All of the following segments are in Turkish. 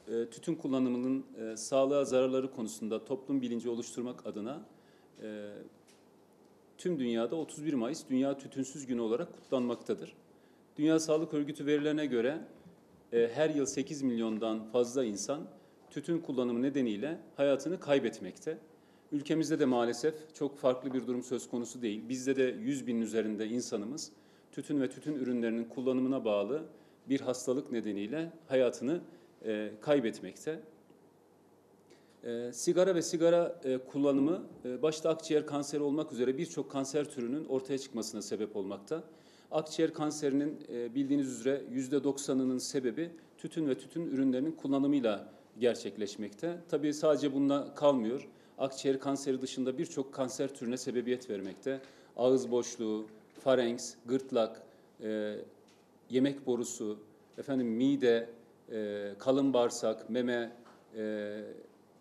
Tütün kullanımının sağlığa zararları konusunda toplum bilinci oluşturmak adına tüm dünyada 31 Mayıs Dünya Tütünsüz Günü olarak kutlanmaktadır. Dünya Sağlık Örgütü verilerine göre her yıl 8 milyondan fazla insan tütün kullanımı nedeniyle hayatını kaybetmekte. Ülkemizde de maalesef çok farklı bir durum söz konusu değil. Bizde de 100 binin üzerinde insanımız tütün ve tütün ürünlerinin kullanımına bağlı bir hastalık nedeniyle hayatını kaybetmekte. Sigara ve sigara kullanımı başta akciğer kanseri olmak üzere birçok kanser türünün ortaya çıkmasına sebep olmakta. Akciğer kanserinin bildiğiniz üzere %90'ının sebebi tütün ve tütün ürünlerinin kullanımıyla gerçekleşmekte. Tabii sadece bununla kalmıyor. Akciğer kanseri dışında birçok kanser türüne sebebiyet vermekte. Ağız boşluğu, farenks, gırtlak, yemek borusu, mide, kalın bağırsak, meme,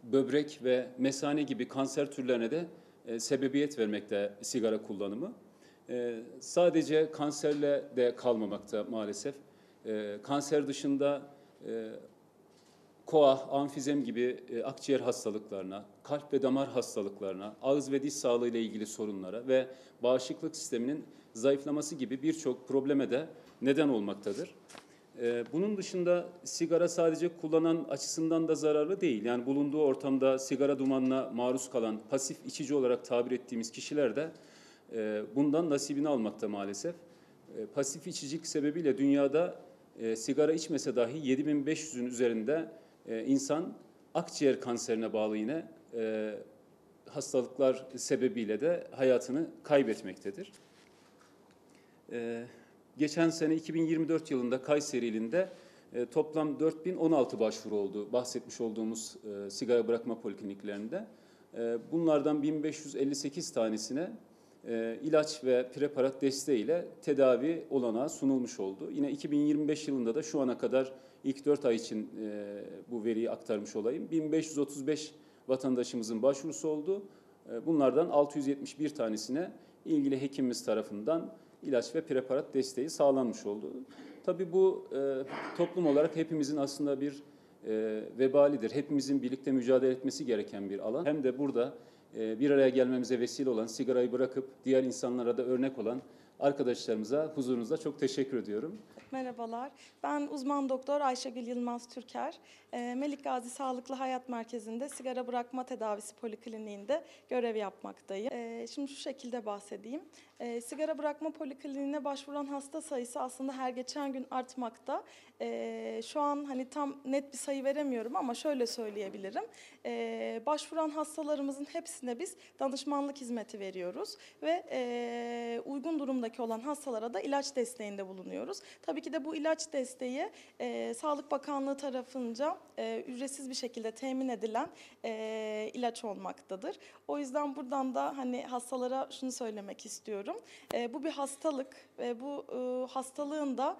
böbrek ve mesane gibi kanser türlerine de sebebiyet vermekte sigara kullanımı. Sadece kanserle de kalmamakta maalesef. Kanser dışında koah, amfizem gibi akciğer hastalıklarına, kalp ve damar hastalıklarına, ağız ve diş sağlığı ile ilgili sorunlara ve bağışıklık sisteminin zayıflaması gibi birçok probleme de neden olmaktadır. Bunun dışında sigara sadece kullanan açısından da zararlı değil. Yani bulunduğu ortamda sigara dumanına maruz kalan pasif içici olarak tabir ettiğimiz kişiler de bundan nasibini almakta maalesef. Pasif içicilik sebebiyle dünyada sigara içmese dahi 7500'ün üzerinde insan akciğer kanserine bağlı yine hastalıklar sebebiyle de hayatını kaybetmektedir. Geçen sene 2024 yılında Kayseri ilinde toplam 4016 başvuru oldu bahsetmiş olduğumuz sigara bırakma polikliniklerinde. Bunlardan 1558 tanesine ilaç ve preparat desteğiyle tedavi olanağı sunulmuş oldu. Yine 2025 yılında da şu ana kadar ilk 4 ay için bu veriyi aktarmış olayım. 1535 vatandaşımızın başvurusu oldu. Bunlardan 671 tanesine ilgili hekimimiz tarafından ilaç ve preparat desteği sağlanmış oldu. Tabii bu toplum olarak hepimizin aslında bir vebalidir. Hepimizin birlikte mücadele etmesi gereken bir alan. Hem de burada bir araya gelmemize vesile olan, sigarayı bırakıp diğer insanlara da örnek olan arkadaşlarımıza huzurunuzda çok teşekkür ediyorum. Merhabalar, ben uzman doktor Ayşegül Yılmaz Türker. Melik Gazi Sağlıklı Hayat Merkezi'nde sigara bırakma tedavisi polikliniğinde görev yapmaktayım. Şimdi şu şekilde bahsedeyim. Sigara bırakma polikliniğine başvuran hasta sayısı aslında her geçen gün artmakta. Şu an tam net bir sayı veremiyorum ama şöyle söyleyebilirim. Başvuran hastalarımızın hepsine biz danışmanlık hizmeti veriyoruz ve uygun durumdaki olan hastalara da ilaç desteğinde bulunuyoruz. Tabii ki de bu ilaç desteği Sağlık Bakanlığı tarafınca ücretsiz bir şekilde temin edilen ilaç olmaktadır. O yüzden buradan da hastalara şunu söylemek istiyorum. Bu bir hastalık ve bu hastalığın da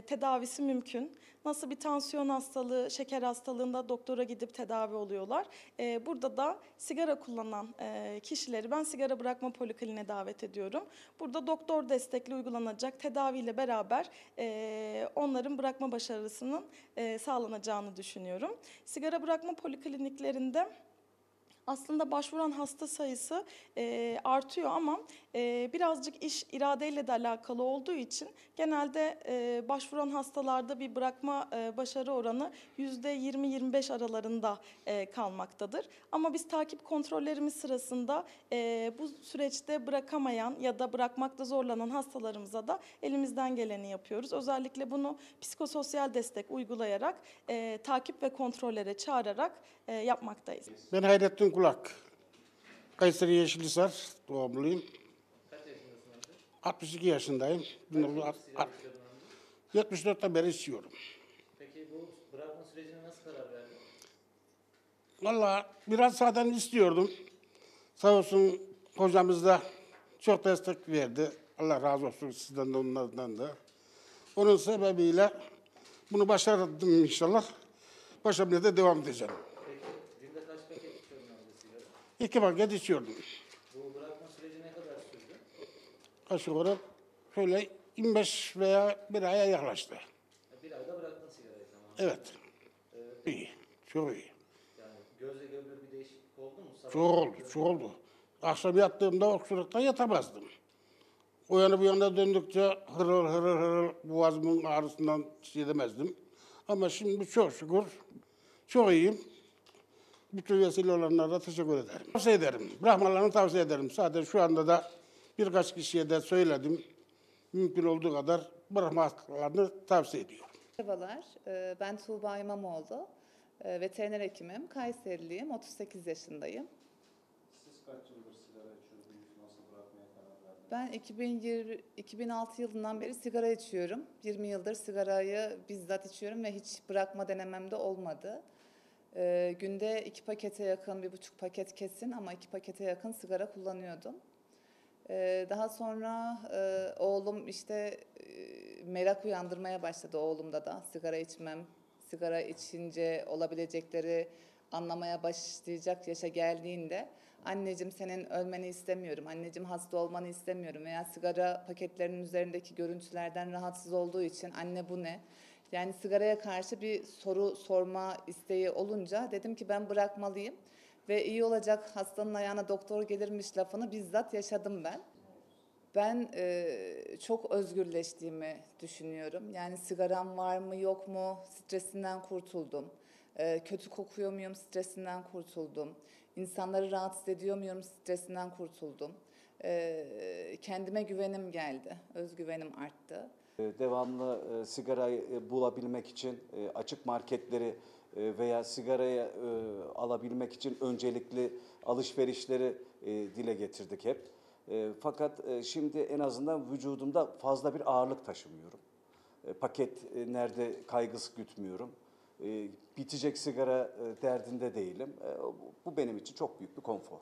tedavisi mümkün. Nasıl bir tansiyon hastalığı, şeker hastalığında doktora gidip tedavi oluyorlar. Burada da sigara kullanan kişileri ben sigara bırakma polikliniğine davet ediyorum. Burada doktor destekli uygulanacak tedaviyle beraber onların bırakma başarısının sağlanacağını düşünüyorum. Sigara bırakma polikliniklerinde aslında başvuran hasta sayısı artıyor ama birazcık iş iradeyle de alakalı olduğu için genelde başvuran hastalarda bir bırakma başarı oranı %20-25 aralarında kalmaktadır. Ama biz takip kontrollerimiz sırasında bu süreçte bırakamayan ya da bırakmakta zorlanan hastalarımıza da elimizden geleni yapıyoruz. Özellikle bunu psikososyal destek uygulayarak takip ve kontrollere çağırarak yapmaktayız. Ben Hayrettin Kulak. Kayseri Yeşilhisar doğumluyum. Kaç yaşındasın amca? 62 yaşındayım. 74'ten beri içiyorum. Peki bu bırakma sürecine nasıl karar verdin? Vallahi biraz zaten istiyordum. Sağ olsun hocamız da çok destek verdi. Allah razı olsun sizden de onlardan da. Onun sebebiyle bunu başardım inşallah. Başarmaya da devam edeceğim. Peki günde kaç paket içiyordun amca sigara? 2 paket içiyordum. Bu bırakma süreci ne kadar sürdü? Aşağı yukarı şöyle 25 veya bir aya yaklaştı. Bir ayda bıraktın sigarayı tamamen. Evet. Çok iyi. Yani gözle görülür bir değişiklik oldu mu? Sabah Çok oldu, çok oldu. Akşam yattığımda öksürükten yatamazdım. O yana bu yana döndükçe hırıl hırıl hırıl boğazımın ağrısından şey edemezdim. Ama şimdi çok şükür çok iyiyim. Bütün vesile olanlara da teşekkür ederim. Tavsiye ederim, bırakmalarını tavsiye ederim. Zaten şu anda da birkaç kişiye de söyledim. Mümkün olduğu kadar bırakmalarını tavsiye ediyorum. Merhabalar, ben Tuğba İmamoğlu. Veteriner hekimim, Kayseriliyim, 38 yaşındayım. Siz kaç yıldır sigara içiyordunuz? Nasıl bırakmaya karar verdiniz? Ben 2006 yılından beri sigara içiyorum. 20 yıldır sigarayı bizzat içiyorum ve hiç bırakma denemem de olmadı. Günde 2 pakete yakın, 1,5 paket kesin ama 2 pakete yakın sigara kullanıyordum. Daha sonra oğlum işte merak uyandırmaya başladı oğlumda da sigara içmem, sigara içince olabilecekleri anlamaya başlayacak yaşa geldiğinde anneciğim senin ölmeni istemiyorum, anneciğim hasta olmanı istemiyorum veya sigara paketlerinin üzerindeki görüntülerden rahatsız olduğu için anne bu ne? Yani sigaraya karşı bir soru sorma isteği olunca dedim ki ben bırakmalıyım. Ve iyi olacak hastanın ayağına doktor gelirmiş lafını bizzat yaşadım ben. Ben çok özgürleştiğimi düşünüyorum. Yani sigaram var mı yok mu stresinden kurtuldum. Kötü kokuyor muyum stresinden kurtuldum. İnsanları rahatsız ediyor muyum stresinden kurtuldum. Kendime güvenim geldi, özgüvenim arttı. Devamlı sigarayı bulabilmek için açık marketleri veya sigarayı alabilmek için öncelikli alışverişleri dile getirdik hep. Fakat şimdi en azından vücudumda fazla bir ağırlık taşımıyorum. Paket nerede kaygısı gütmüyorum. Bitecek sigara derdinde değilim. Bu benim için çok büyük bir konfor.